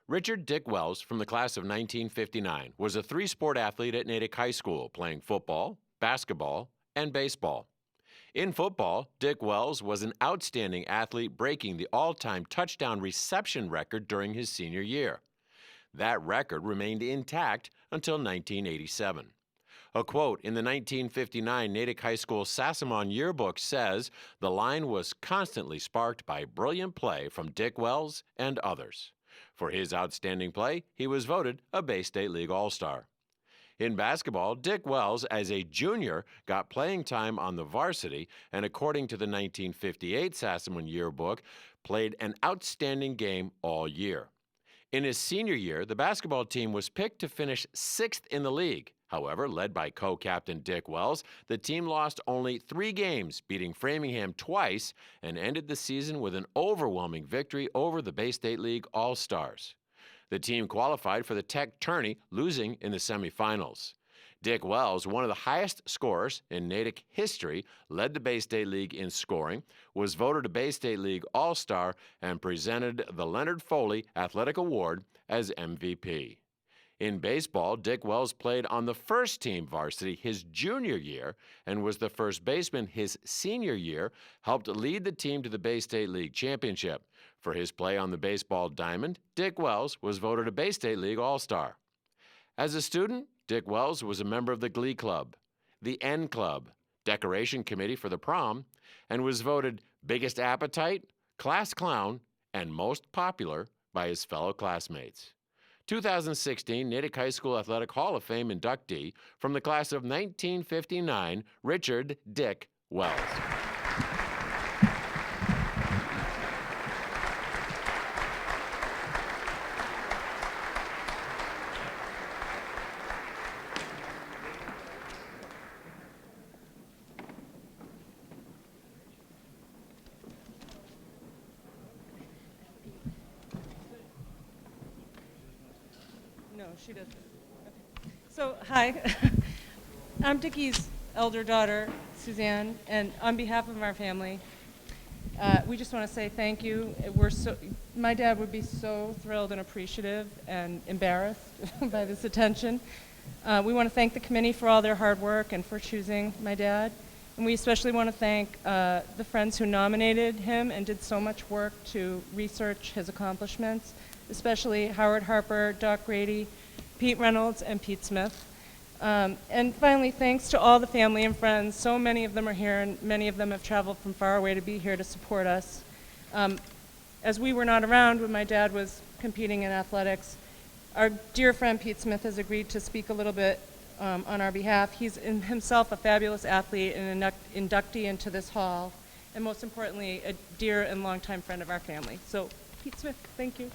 Richard Dick Wells, from the class of 1959, was a three-sport athlete at Natick High School, playing football, basketball, and baseball. In football, Dick Wells was an outstanding athlete, breaking the all-time touchdown reception record during his senior year. That record remained intact until 1987. A quote in the 1959 Natick High School Sassamon yearbook says, "The line was constantly sparked by brilliant play from Dick Wells and others." For his outstanding play, he was voted a Bay State League All-Star. In basketball, Dick Wells, as a junior, got playing time on the varsity and, according to the 1958 Sassamon yearbook, played an outstanding game all year. In his senior year, the basketball team was picked to finish 6th in the league. However, led by co-captain Dick Wells, the team lost only 3 games, beating Framingham twice, and ended the season with an overwhelming victory over the Bay State League All-Stars. The team qualified for the Tech Tourney, losing in the semifinals. Dick Wells, one of the highest scorers in Natick history, led the Bay State League in scoring, was voted a Bay State League All-Star, and presented the Leonard Foley Athletic Award as MVP. In baseball, Dick Wells played on the first-team varsity his junior year and was the first baseman his senior year, helped lead the team to the Bay State League Championship. For his play on the baseball diamond, Dick Wells was voted a Bay State League All-Star. As a student, Dick Wells was a member of the Glee Club, the N Club, Decoration Committee for the Prom, and was voted Biggest Appetite, Class Clown, and Most Popular by his fellow classmates. 2016 Natick High School Athletic Hall of Fame inductee from the class of 1959, Richard Dick Wells. No, she doesn't. Okay. So, hi. I'm Dickie's elder daughter, Suzanne, and on behalf of our family, we just want to say thank you. My dad would be so thrilled and appreciative and embarrassed by this attention. We want to thank the committee for all their hard work and for choosing my dad. And we especially want to thank the friends who nominated him and did so much work to research his accomplishments, especially Howard Harper, Doc Grady, Pete Reynolds, and Pete Smith. And finally, thanks to all the family and friends. So many of them are here, and many of them have traveled from far away to be here to support us. As we were not around when my dad was competing in athletics, our dear friend Pete Smith has agreed to speak a little bit on our behalf. He's himself a fabulous athlete and an inductee into this hall, and most importantly, a dear and longtime friend of our family. So, Pete Smith, thank you.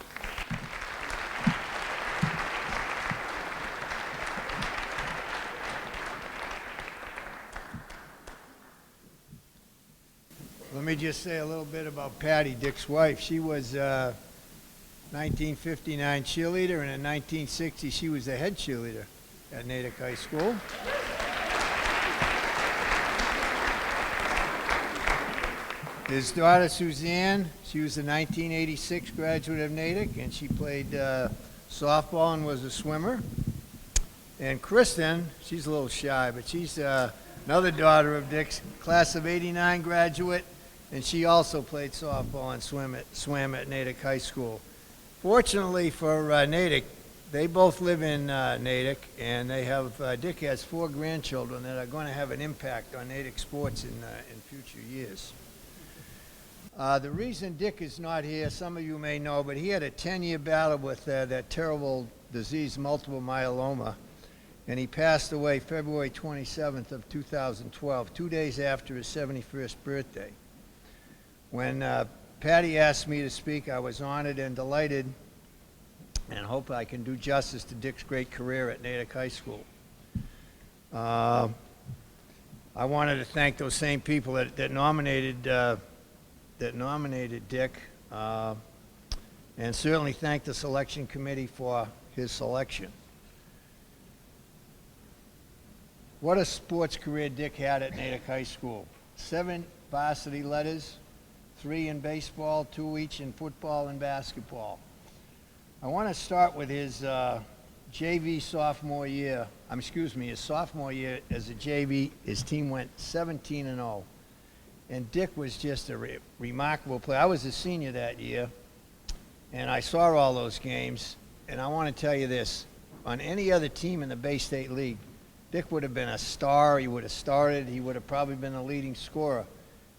Let me just say a little bit about Patty, Dick's wife. She was 1959 cheerleader, and in 1960 she was the head cheerleader at Natick High School. His daughter Suzanne, she was a 1986 graduate of Natick, and she played softball and was a swimmer. And Kristen, she's a little shy, but she's another daughter of Dick's, class of '89 graduate, and she also played softball and swam at Natick High School. Fortunately for Natick, they both live in Natick, and they have Dick has 4 grandchildren that are going to have an impact on Natick sports in future years. The reason Dick is not here, some of you may know, but he had a 10-year battle with that terrible disease, multiple myeloma, and he passed away February 27th of 2012, 2 days after his 71st birthday. When Patty asked me to speak, I was honored and delighted, and hope I can do justice to Dick's great career at Natick High School. I wanted to thank those same people that nominated Dick, and certainly thank the selection committee for his selection. What a sports career Dick had at Natick High School. 7 varsity letters, 3 in baseball, 2 each in football and basketball. I want to start with his JV sophomore year. His sophomore year as a JV, his team went 17-0. And Dick was just a remarkable player. I was a senior that year, and I saw all those games. And I want to tell you this. On any other team in the Bay State League, Dick would have been a star. He would have started. He would have probably been the leading scorer.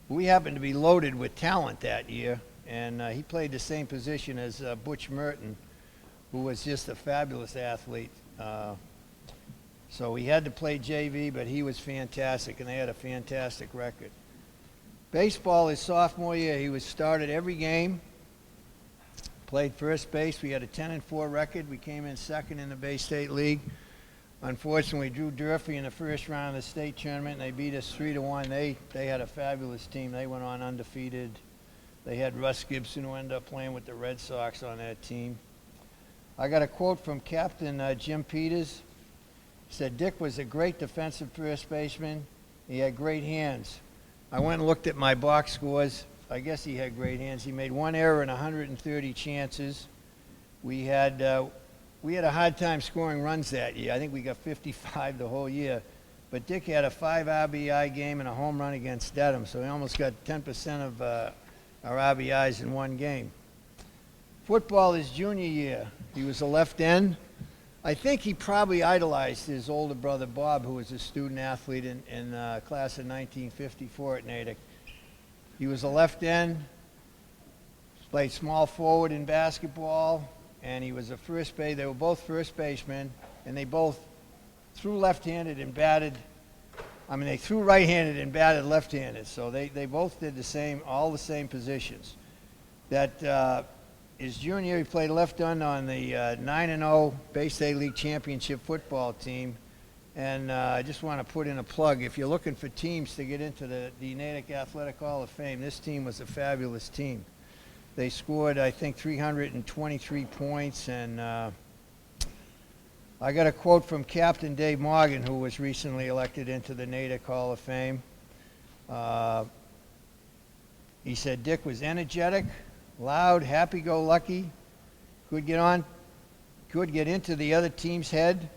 We happened to be loaded with talent that year, and he played the same position as Butch Merton, who was just a fabulous athlete. So he had to play JV, but he was fantastic, and they had a fantastic record. Baseball, his sophomore year, he was started every game, played first base. We had a 10-4 record. We came in second in the Bay State League. Unfortunately, Drew Durfee in the first round of the state tournament, and they beat us 3-1. They had a fabulous team. They went on undefeated. They had Russ Gibson, who ended up playing with the Red Sox on that team. I got a quote from Captain Jim Peters. He said, Dick was a great defensive first baseman. He had great hands. I went and looked at my box scores. I guess he had great hands. He made one error in 130 chances. We had a hard time scoring runs that year. I think we got 55 the whole year. But Dick had a 5 RBI game and a home run against Dedham, so he almost got 10% of our RBIs in one game. Football his junior year, he was a left end. I think he probably idolized his older brother Bob, who was a student athlete in class of 1954 at Natick. He was a left end, played small forward in basketball, and he was a first base. They were both first basemen, and they both threw left-handed and batted. They threw right-handed and batted left-handed. So they both did all the same positions. That his junior year, he played left end on the 9-0 Bay State League Championship football team. And I just want to put in a plug. If you're looking for teams to get into the Natick Athletic Hall of Fame, this team was a fabulous team. They scored, I think, 323 points, and I got a quote from Captain Dave Morgan, who was recently elected into the Natick Hall of Fame. He said Dick was energetic, loud, happy-go-lucky, could get into the other team's head,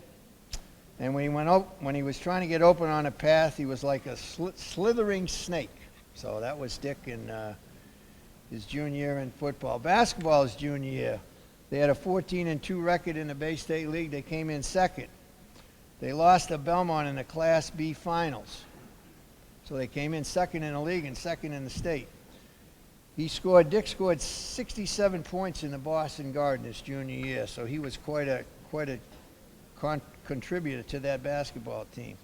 and when he was trying to get open on a path, he was like a slithering snake. So that was Dick in his junior year in football. Basketball his junior year. They had a 14-2 record in the Bay State League. They came in second. They lost to Belmont in the Class B finals. So they came in second in the league and second in the state. Dick scored 67 points in the Boston Garden his junior year, so he was quite a contributor to that basketball team.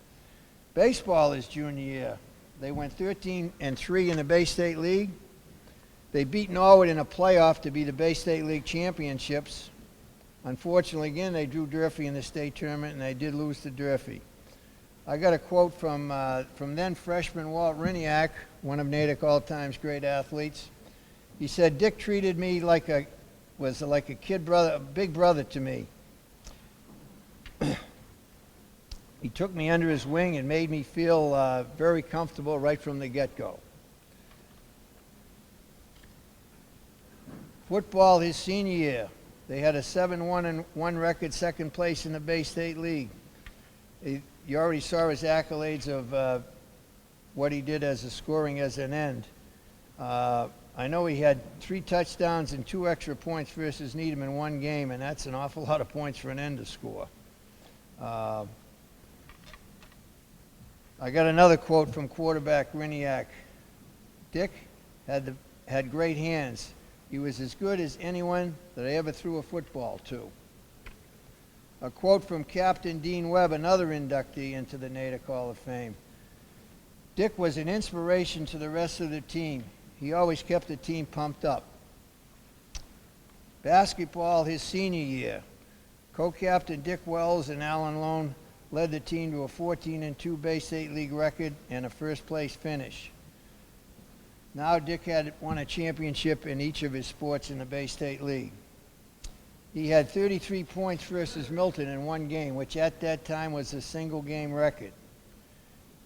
Baseball his junior year. They went 13-3 in the Bay State League. They beat Norwood in a playoff to be the Bay State League championships. Unfortunately, again, they drew Durfee in the state tournament, and they did lose to Durfee. I got a quote from then freshman Walt Riniak, one of Natick all-time's great athletes. He said, Dick treated me like a kid brother, a big brother to me. He took me under his wing and made me feel very comfortable right from the get-go. Football his senior year. They had a 7-1-1 record, second place in the Bay State League. You already saw his accolades of what he did as a scoring as an end. I know he had 3 touchdowns and 2 extra points versus Needham in one game, and that's an awful lot of points for an end to score. I got another quote from quarterback Riniak. Dick had great hands. He was as good as anyone that I ever threw a football to. A quote from Captain Dean Webb, another inductee into the Natick Hall of Fame. Dick was an inspiration to the rest of the team. He always kept the team pumped up. Basketball his senior year. Co-captain Dick Wells and Alan Lone led the team to a 14-2 Bay State League record and a first-place finish. Now Dick had won a championship in each of his sports in the Bay State League. He had 33 points versus Milton in one game, which at that time was a single-game record.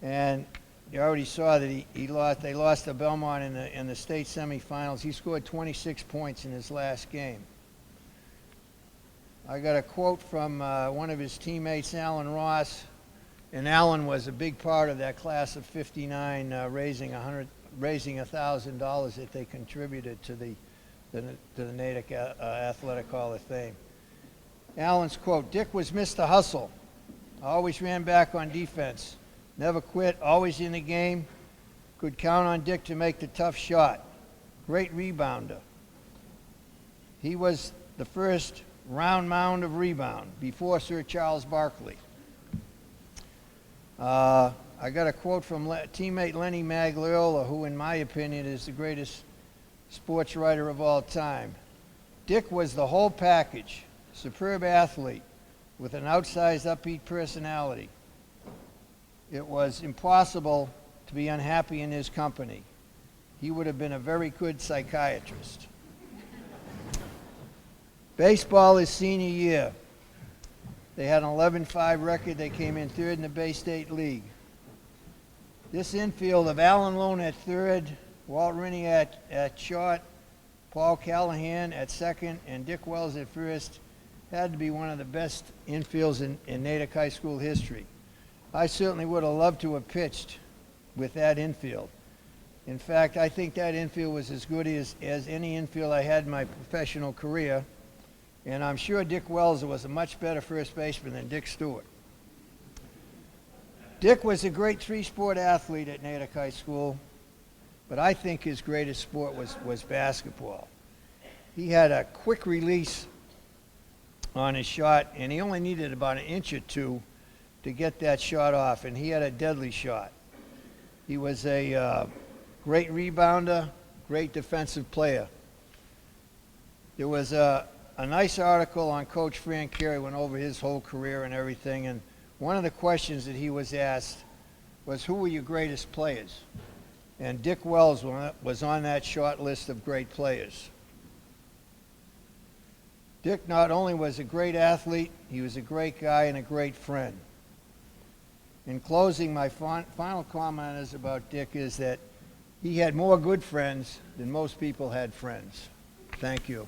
And you already saw that they lost to Belmont in the state semifinals. He scored 26 points in his last game. I got a quote from one of his teammates, Alan Ross, and Alan was a big part of that class of '59, raising $1,000 that they contributed to the Natick Athletic Hall of Fame. Alan's quote: "Dick was Mr. Hustle. Always ran back on defense. Never quit. Always in the game. Could count on Dick to make the tough shot. Great rebounder. He was the first round mound of rebound before Sir Charles Barkley." I got a quote from teammate Lenny Magliola, who in my opinion is the greatest sports writer of all time. "Dick was the whole package. Superb athlete with an outsized upbeat personality. It was impossible to be unhappy in his company. He would have been a very good psychiatrist." Baseball is senior year. They had an 11-5 record. They came in third in the Bay State League. This infield of Alan Lone at third, Walt Rennie at short, Paul Callahan at second, and Dick Wells at first had to be one of the best infields in Natick High School history. I certainly would have loved to have pitched with that infield. In fact, I think that infield was as good as any infield I had in my professional career, and I'm sure Dick Wells was a much better first baseman than Dick Stewart. Dick was a great three-sport athlete at Natick High School, but I think his greatest sport was basketball. He had a quick release on his shot, and he only needed about an inch or two to get that shot off, and he had a deadly shot. He was a great rebounder, great defensive player. There was a nice article on Coach Frank Carey, went over his whole career and everything, and one of the questions that he was asked was, who were your greatest players? And Dick Wells was on that short list of great players. Dick not only was a great athlete, he was a great guy and a great friend. In closing, my final comment is about Dick is that he had more good friends than most people had friends. Thank you.